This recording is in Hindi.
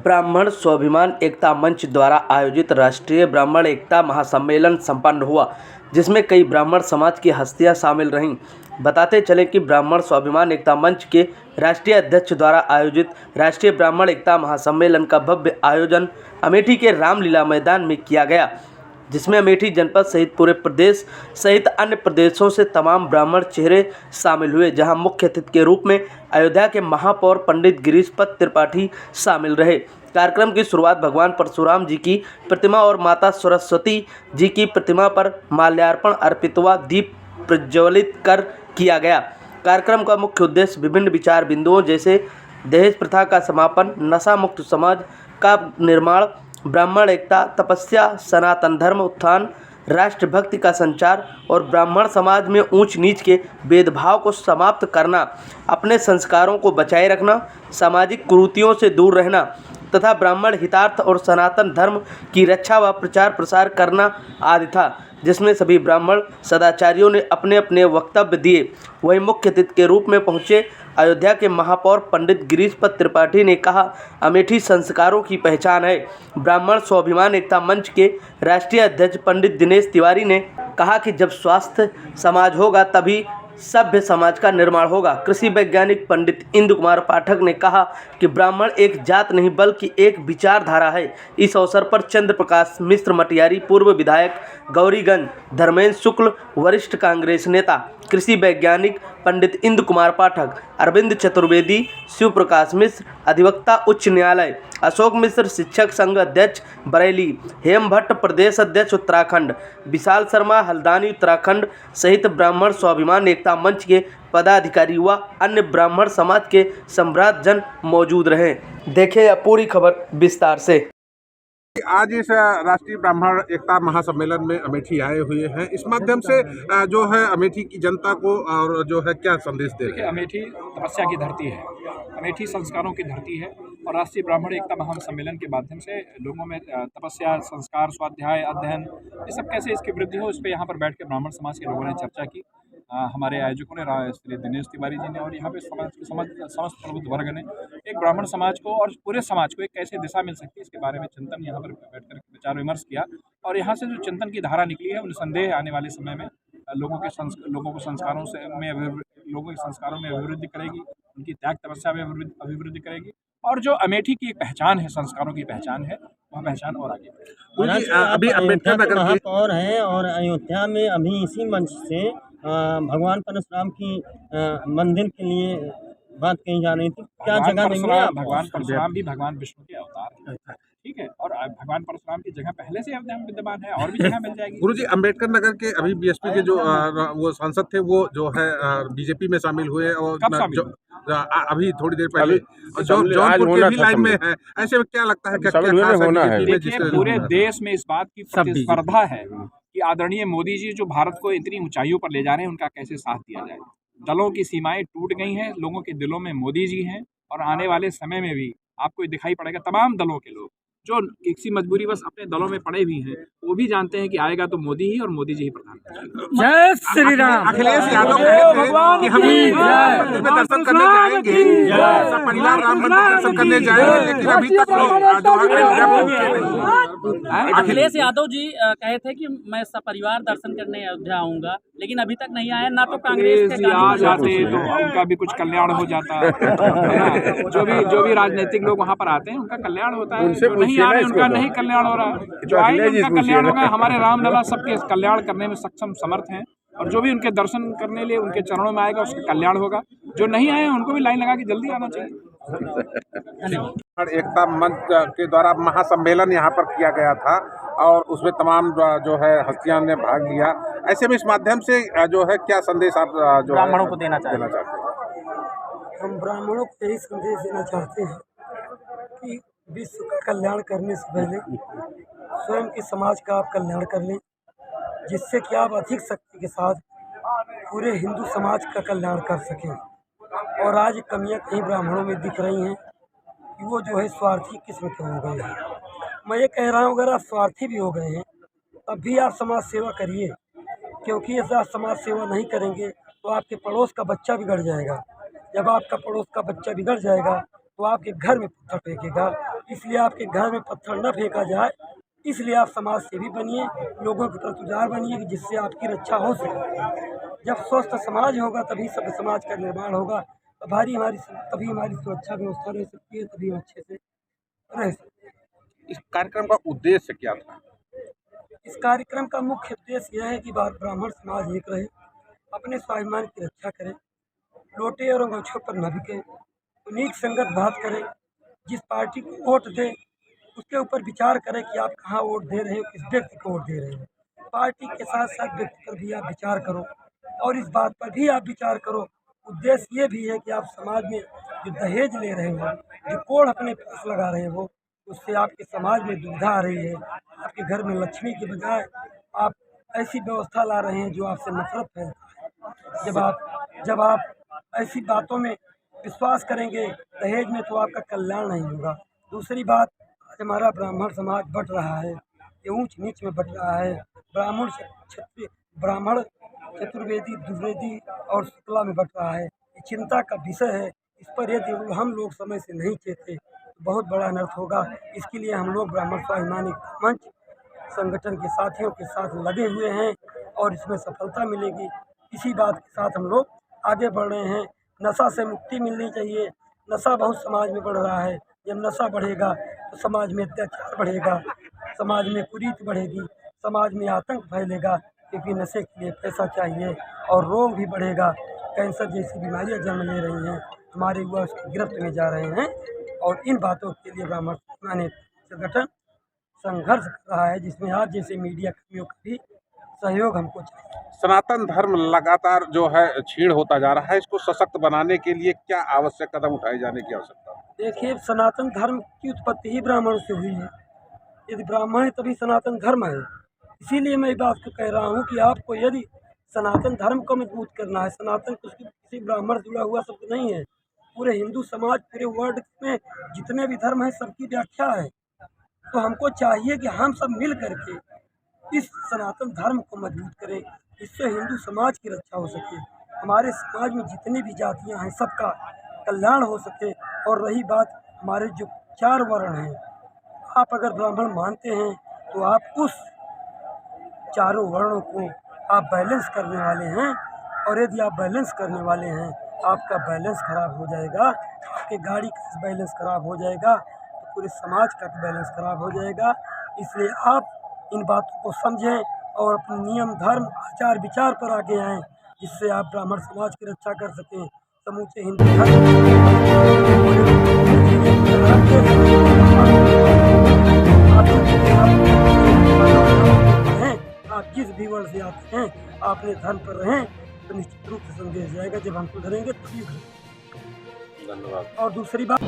ब्राह्मण स्वाभिमान एकता मंच द्वारा आयोजित राष्ट्रीय ब्राह्मण एकता महासम्मेलन संपन्न हुआ, जिसमें कई ब्राह्मण समाज की हस्तियां शामिल रहीं। बताते चले कि ब्राह्मण स्वाभिमान एकता मंच के राष्ट्रीय अध्यक्ष द्वारा आयोजित राष्ट्रीय ब्राह्मण एकता महासम्मेलन का भव्य आयोजन अमेठी के रामलीला मैदान में किया गया, जिसमें अमेठी जनपद सहित पूरे प्रदेश सहित अन्य प्रदेशों से तमाम ब्राह्मण चेहरे शामिल हुए, जहां मुख्य अतिथि के रूप में अयोध्या के महापौर पंडित गिरीशपत त्रिपाठी शामिल रहे। कार्यक्रम की शुरुआत भगवान परशुराम जी की प्रतिमा और माता सरस्वती जी की प्रतिमा पर माल्यार्पण अर्पित व दीप प्रज्वलित कर किया गया। कार्यक्रम का मुख्य उद्देश्य विभिन्न विचार बिंदुओं जैसे दहेज प्रथा का समापन, नशा मुक्त समाज का निर्माण, ब्राह्मण एकता, तपस्या, सनातन धर्म उत्थान, राष्ट्रभक्ति का संचार और ब्राह्मण समाज में ऊंच नीच के भेदभाव को समाप्त करना, अपने संस्कारों को बचाए रखना, सामाजिक कुरीतियों से दूर रहना तथा ब्राह्मण हितार्थ और सनातन धर्म की रक्षा व प्रचार प्रसार करना आदि था, जिसमें सभी ब्राह्मण सदाचारियों ने अपने अपने वक्तव्य दिए। वहीं मुख्य अतिथि के रूप में पहुंचे अयोध्या के महापौर पंडित गिरीशपत त्रिपाठी ने कहा, अमेठी संस्कारों की पहचान है। ब्राह्मण स्वाभिमान एकता मंच के राष्ट्रीय अध्यक्ष पंडित दिनेश तिवारी ने कहा कि जब स्वस्थ समाज होगा तभी सभ्य समाज का निर्माण होगा। कृषि वैज्ञानिक पंडित इंदु कुमार पाठक ने कहा कि ब्राह्मण एक जात नहीं बल्कि एक विचारधारा है। इस अवसर पर चंद्र प्रकाश मिश्र मटियारी, पूर्व विधायक गौरीगंज, धर्मेंद्र शुक्ल, वरिष्ठ कांग्रेस नेता, कृषि वैज्ञानिक पंडित इंदु कुमार पाठक, अरविंद चतुर्वेदी, शिव प्रकाश मिश्र, अधिवक्ता उच्च न्यायालय, अशोक मिश्र, शिक्षक संघ अध्यक्ष बरेली, हेम भट्ट प्रदेश अध्यक्ष उत्तराखंड, विशाल शर्मा हल्द्वानी उत्तराखंड सहित ब्राह्मण स्वाभिमान एकता मंच के पदाधिकारी व अन्य ब्राह्मण समाज के सम्राट जन मौजूद रहे। देखें यह पूरी खबर विस्तार से। आज इस राष्ट्रीय ब्राह्मण एकता महासम्मेलन में अमेठी आए हुए हैं। इस माध्यम से जो है अमेठी की जनता को और जो है क्या संदेश दे रहे हैं? अमेठी तपस्या की धरती है, अमेठी संस्कारों की धरती है और राष्ट्रीय ब्राह्मण एकता महासम्मेलन के माध्यम से लोगों में तपस्या, संस्कार, स्वाध्याय, अध्ययन ये सब कैसे इसकी वृद्धि हो, इस पर यहाँ पर बैठ के ब्राह्मण समाज के लोगों ने चर्चा की। हमारे आयोजकों ने श्री दिनेश तिवारी जी ने और यहाँ पे समस्त प्रबुद्ध वर्ग ने एक ब्राह्मण समाज को और पूरे समाज को एक कैसे दिशा मिल सकती है इसके बारे में चिंतन यहाँ पर बैठकर विचार विमर्श किया। और यहाँ से जो चिंतन की धारा निकली है, निसंदेह आने वाले समय में लोगों के संस्कारों में अभिवृद्धि करेगी, उनकी त्याग तपस्या में अभिवृद्धि करेगी और जो अमेठी की एक पहचान है, संस्कारों की पहचान है, वह पहचान और आगे बढ़ेगी। अभी अम्बेडकर नगर महापौर हैं और अयोध्या में अभी इसी मंच से भगवान परशुराम की मंदिर के लिए बात कही जा रही थी। क्या जगह नहीं है? भगवान परशुराम भी भगवान विष्णु के अवतार है, ठीक है, और भगवान परशुराम की जगह पहले से विद्यमान है और भी जगह मिल जाएगी। गुरुजी, अम्बेडकर नगर के अभी बीएसपी के जो वो सांसद थे वो जो है बीजेपी में शामिल हुए और अभी थोड़ी देर पहले जौनपुर के भी लाइन में है। ऐसे में क्या लगता है देखिए, पूरे देश में इस बात की प्रतिस्पर्धा है कि आदरणीय मोदी जी जो भारत को इतनी ऊंचाइयों पर ले जा रहे हैं, उनका कैसे साथ दिया जाए। दलों की सीमाएं टूट गई हैं, लोगों के दिलों में मोदी जी हैं और आने वाले समय में भी आपको दिखाई पड़ेगा तमाम दलों के लोग जो किसी मजबूरी बस अपने दलों में पड़े भी हैं, वो भी जानते हैं कि आएगा तो मोदी ही और मोदी जी ही प्रधानमंत्री। जय श्री राम। अखिलेश यादव कि हम मंदिर में दर्शन करने जाएंगे, सब परिवार राम मंदिर दर्शन करने जाएंगे, लेकिन अभी तक अखिलेश यादव जी कहे थे कि मैं सपरिवार दर्शन करने अयोध्या आऊंगा, लेकिन अभी तक नहीं आया। ना तो कांग्रेस के आ जाते तो उनका भी कुछ कल्याण हो जाता है। जो भी राजनीतिक लोग वहाँ पर आते हैं उनका कल्याण होता है, जो नहीं आ रहे उनका नहीं कल्याण हो रहा है। जो आएंगे उनका कल्याण होगा। हमारे रामलला सबके कल्याण करने में सक्षम समर्थ हैं और जो भी उनके दर्शन करने लिए उनके चरणों में आएगा उसका कल्याण होगा। जो नहीं आए उनको भी लाइन लगा के जल्दी आना चाहिए। एकता मंच के द्वारा महासम्मेलन यहाँ पर किया गया था और उसमें तमाम जो है हस्तियां ने भाग लिया। ऐसे में इस माध्यम से जो है क्या संदेश आप जो ब्राह्मणों को देना चाहते हैं? हम ब्राह्मणों को यही संदेश देना चाहते हैं कि विश्व का कल्याण करने से पहले स्वयं के समाज का आप कल्याण कर लें, जिससे कि आप अधिक शक्ति के साथ पूरे हिंदू समाज का कल्याण कर सकें। और आज कमियां कहीं ब्राह्मणों में दिख रही हैं कि वो जो है स्वार्थी किस्म के हो गए हैं। मैं ये कह रहा हूँ, अगर आप स्वार्थी भी हो गए हैं तब भी आप समाज सेवा करिए, क्योंकि ऐसा समाज सेवा नहीं करेंगे तो आपके पड़ोस का बच्चा बिगड़ जाएगा। जब आपका पड़ोस का बच्चा बिगड़ जाएगा तो आपके घर में पत्थर फेंकेगा। इसलिए आपके घर में पत्थर न फेंका जाए, इसलिए आप समाज सेवी बनिए, लोगों के प्रति उदार बनिए कि जिससे आपकी रक्षा हो सके। जब स्वस्थ समाज होगा तभी सब समाज का निर्माण होगा, तभी हमारी सुरक्षा व्यवस्था रह सकती है, तभी हम अच्छे से रह सकते हैं। इस कार्यक्रम का उद्देश्य क्या था? इस कार्यक्रम का मुख्य उद्देश्य यह है कि ब्राह्मण समाज एक रहे, अपने स्वाभिमान की रक्षा करे, लोटे और अंगोछों पर न बिके, नीक संगत बात करे, जिस पार्टी को वोट दे उसके ऊपर विचार करें कि आप कहाँ वोट दे रहे हो, किस व्यक्ति को वोट दे रहे हो। पार्टी के साथ साथ व्यक्ति पर भी आप विचार करो और इस बात पर भी आप विचार करो। उद्देश्य ये भी है कि आप समाज में जो दहेज ले रहे हो, जो कोढ़ अपने पास लगा रहे हो, उससे आपके समाज में दुविधा आ रही है। आपके घर में लक्ष्मी के बजाय आप ऐसी व्यवस्था ला रहे हैं जो आपसे नफरत फैलता है। जब आप ऐसी बातों में विश्वास करेंगे दहेज में, तो आपका कल्याण नहीं होगा। दूसरी बात, आज हमारा ब्राह्मण समाज बढ़ रहा है, ये ऊंच नीच में बढ़ रहा है। ब्राह्मण चतुर्वेदी, द्विवेदी और शुक्ला में बढ़ रहा है। ये चिंता का विषय है। इस पर यदि हम लोग समय से नहीं चेते तो बहुत बड़ा अनर्थ होगा। इसके लिए हम लोग ब्राह्मण स्वाभिमान एकता मंच संगठन के साथियों के साथ लगे हुए हैं और इसमें सफलता मिलेगी। इसी बात के साथ हम लोग आगे बढ़ रहे हैं। नशा से मुक्ति मिलनी चाहिए। नशा बहुत समाज में बढ़ रहा है। जब नशा बढ़ेगा तो समाज में अत्याचार बढ़ेगा, समाज में कुरीति बढ़ेगी, समाज में आतंक फैलेगा, क्योंकि नशे के लिए पैसा चाहिए और रोग भी बढ़ेगा। कैंसर जैसी बीमारियां जन्म ले रही हैं, हमारे युवा उसकी गिरफ्त में जा रहे हैं और इन बातों के लिए ब्राह्मण स्वाभिमान संगठन संघर्ष कर रहा है, जिसमें आप जैसे मीडिया कर्मियों का भी सहयोग हमको चाहिए। सनातन धर्म लगातार जो है क्षीण होता जा रहा है, इसको सशक्त बनाने के लिए क्या आवश्यक कदम उठाए जाने की आवश्यकता है? देखिए, सनातन धर्म की उत्पत्ति ही ब्राह्मण से हुई है। यदि ब्राह्मण है तभी सनातन धर्म है। इसीलिए मैं इस बात को कह रहा हूँ कि आपको यदि सनातन धर्म को मजबूत करना है, सनातन किसी ब्राह्मण से जुड़ा हुआ शब्द नहीं है। पूरे हिंदू समाज, पूरे वर्ल्ड में जितने भी धर्म हैं सबकी व्याख्या है। तो हमको चाहिए कि हम सब मिल करके इस सनातन धर्म को मजबूत करें, इससे हिंदू समाज की रक्षा हो सके, हमारे समाज में जितनी भी जातियां हैं सबका कल्याण हो सके। और रही बात हमारे जो 4 वर्ण हैं, आप अगर ब्राह्मण मानते हैं तो आप उस चारों वर्णों को आप बैलेंस करने वाले हैं, और यदि आप बैलेंस करने वाले हैं आपका बैलेंस खराब हो जाएगा, आपके गाड़ी का बैलेंस खराब हो जाएगा, तो पूरे समाज का बैलेंस खराब हो जाएगा। इसलिए आप इन बातों को समझें और अपने नियम, धर्म, आचार, विचार पर आगे आएँ, जिससे आप ब्राह्मण समाज की रक्षा कर सकें। समूचे हिंदू आप जिस भी वर्ण से आते हैं, आप अपने धर्म पर रहें तो निश्चित रूप से संदेश जाएगा। जब हम सुधरेंगे तभी। धन्यवाद। और दूसरी बात,